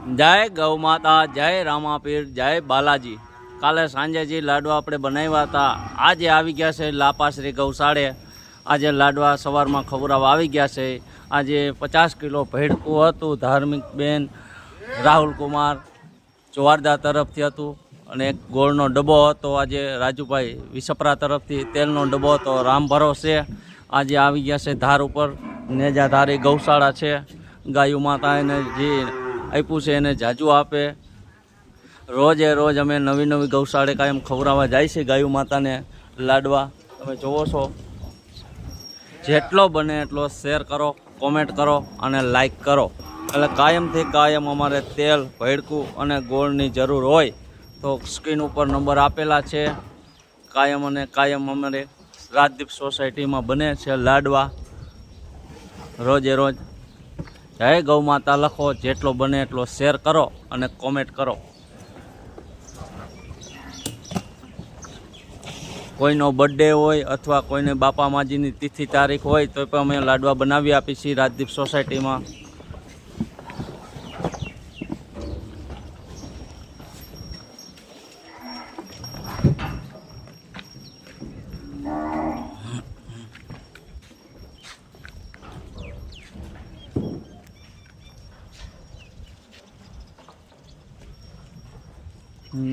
જય ગૌ માતા, જય રામાપીર, જય બાલાજી। કાલે સાંજે જે લાડવા આપણે બનાવ્યા હતા, આજે આવી ગયા છે લાપાશ્રી ગૌશાળે। આજે લાડવા સવારમાં ખવડાવવા આવી ગયા છે। આજે 50 કિલો ભેડકું હતું, ધાર્મિક બેન રાહુલ કુમાર ચોવારદા તરફથી હતું, અને એક ગોળનો ડબ્બો હતો। આજે રાજુભાઈ વિસપરા તરફથી તેલનો ડબ્બો હતો। રામ ભરોસે આજે આવી ગયા છે ધાર ઉપર। નેજા ધારી ગૌશાળા છે। ગાયું માતા એને જે આપ્યું છે એને જાજુ આપે। રોજે રોજ અમે નવી નવી ગૌશાળે કાયમ ખવડાવવા જાય છે ગાયું માતાને લાડવા। તમે જોવો છો, જેટલો બને એટલો શેર કરો, કોમેન્ટ કરો અને લાઈક કરો। એટલે કાયમથી કાયમ અમારે તેલ, ભેડકું અને ગોળની જરૂર હોય તો સ્ક્રીન ઉપર નંબર આપેલા છે। કાયમ અને કાયમ અમારે રાજદીપ સોસાયટીમાં બને છે લાડવા રોજે રોજ। જય ગૌ માતા લખો, જેટલો બને એટલો શેર કરો અને કોમેન્ટ કરો। કોઈનો બર્થડે હોય અથવા કોઈને બાપા માજીની તિથિ તારીખ હોય તો પણ અમે લાડવા બનાવી આપીએ છીએ રાજદીપ સોસાયટીમાં।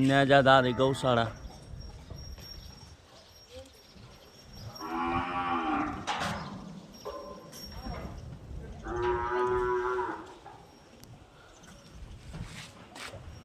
નેજાધારી ગૌશાળા।